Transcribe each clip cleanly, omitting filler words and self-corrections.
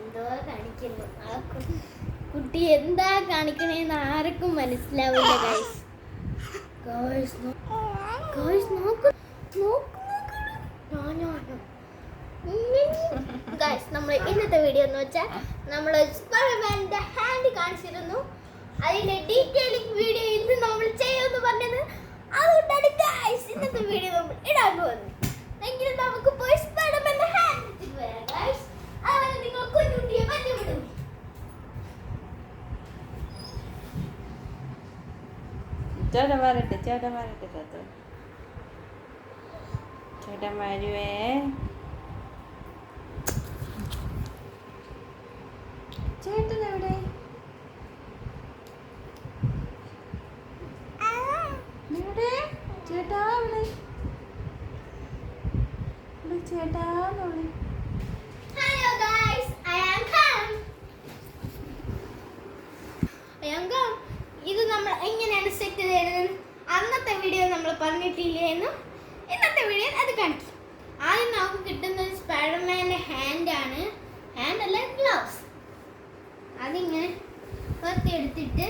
എന്തോ കാണിക്കുന്നു. കുട്ടി എന്താ കാണിക്കണേന്ന് ആർക്കും മനസ്സിലാവില്ല ഗൈസ്. നമ്മൾ ഇന്നത്തെ വീഡിയോ എന്ന് വെച്ചാൽ നമ്മൾ സ്പൈഡർമാൻ്റെ ഹാൻഡ് കാണിച്ചിരുന്നു. അതിന്റെ ഡീറ്റെയിലിംഗ് വീഡിയോ ഇന്ന് നമ്മൾ ചെയ്യുമെന്ന് പറഞ്ഞത്. അതുകൊണ്ടാണ് ഗൈസ് ഇന്നത്തെ വീഡിയോ നമ്മൾ ഇടാൻ പോകുന്നത്. എങ്കിലും നമുക്ക് പോയി സ്പൈഡർമാൻ്റെ ഹാൻഡ് ഇട്ടിട്ട് വരാം ഗൈസ്. അതുപോലെ നിങ്ങൾ കുഞ്ഞുട്ടിയെ പരിചയപ്പെടും. ചേട്ടൻ മാറട്ടെ ചേട്ടൻ വരുവേ. ചേട്ടൻ എവിടെ? ചേട്ടാ ചേട്ടാ. Hello guys, I am come. ഇത് നമ്മൾ എങ്ങനെയാണ് സെറ്റ് ചെയ്യുന്നത് അന്നത്തെ വീഡിയോ നമ്മൾ പറഞ്ഞിട്ടില്ലേന്നും ഇന്നത്തെ വീഡിയോ അത് കാണിക്കും. ആദ്യം നമുക്ക് കിട്ടുന്നത് സ്പൈഡർമാൻ്റെ ഹാൻഡാണ്. ഹാൻഡ് അല്ല, ഗ്ലൗസ്. അതിങ്ങനെ എടുത്തിട്ട്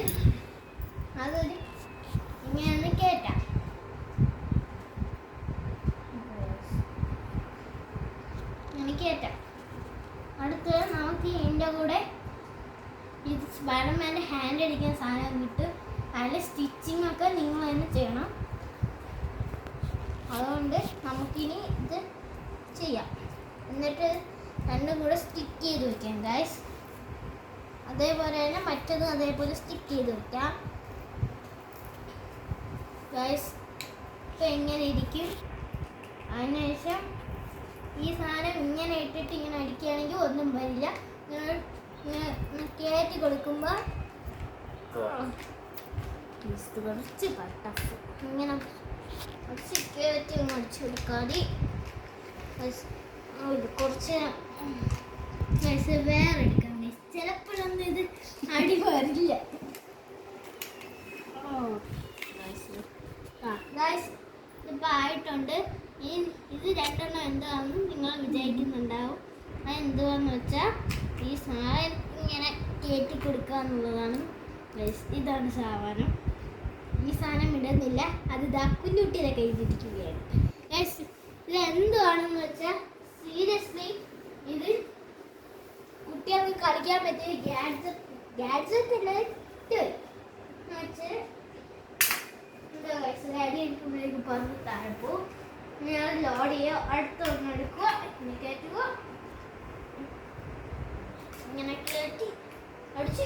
അതൊരു ഇങ്ങനെ കയറ്റാം. ഇങ്ങനെ കയറ്റാം. അടുത്ത് നമുക്ക് ഇതിൻ്റെ കൂടെ ഇത് സ്പൈഡർമാൻ്റെ ഹാൻഡ് അടിക്കുന്ന സാധനം കിട്ട്. അതിൽ സ്റ്റിച്ചിങ് ഒക്കെ നിങ്ങൾ തന്നെ ചെയ്യണം. അതുകൊണ്ട് നമുക്കിനി ഇത് ചെയ്യാം. എന്നിട്ട് രണ്ടും കൂടെ സ്റ്റിക്ക് ചെയ്ത് വെക്കാം ഗൈസ്. അതേപോലെ തന്നെ മറ്റതും അതേപോലെ സ്റ്റിക്ക് ചെയ്ത് വെക്കാം ഗൈസ്. ഇപ്പം എങ്ങനെ ഇരിക്കും? അതിനുശേഷം ഈ സാധനം ഇങ്ങനെ ഇട്ടിട്ട് ഇങ്ങനെ അടിക്കുകയാണെങ്കിൽ ഒന്നും വരില്ല. കയറ്റി കൊടുക്കുമ്പോൾ കുറച്ച് ടഫ് ഇങ്ങനെ കുറച്ച് കയറ്റി അടിച്ചു കൊടുക്കാതെ കുറച്ച് വേറെ എടുക്കാം. ചിലപ്പോഴൊന്നും ഇത് അടി വരില്ല. ഇതിപ്പോൾ ആയിട്ടുണ്ട്. ഇത് രണ്ടെണ്ണം എന്താണെന്ന് നിങ്ങൾ വിചാരിക്കുന്നുണ്ടാവും. അത് എന്തുവാന്ന് വെച്ചാൽ ഈ സാധനം ഇങ്ങനെ കയറ്റി കൊടുക്കുക എന്നുള്ളതാണ്. ഇതാണ് സാധനം. ഈ സാധനം ഇടുന്നില്ല. അത് ഇതാ കുഞ്ഞുട്ടിയുടെ കയ്യിലിരിക്കുകയാണ്. ഇത് എന്തുവാണെന്ന് വെച്ചാൽ സീരിയസ്ലി ഇത് കുട്ടികൾക്ക് കളിക്കാൻ പറ്റിയ ഗാഡ്ജറ്റ് അടിയെടുക്കുമ്പോഴേക്ക് പറഞ്ഞ് താഴെപ്പോ ഞാൻ ലോഡ് ചെയ്യുക. അടുത്തൊന്ന് എടുക്കുക, ഇങ്ങനെ കയറ്റുക, ഇങ്ങനെ കയറ്റി അടിച്ച്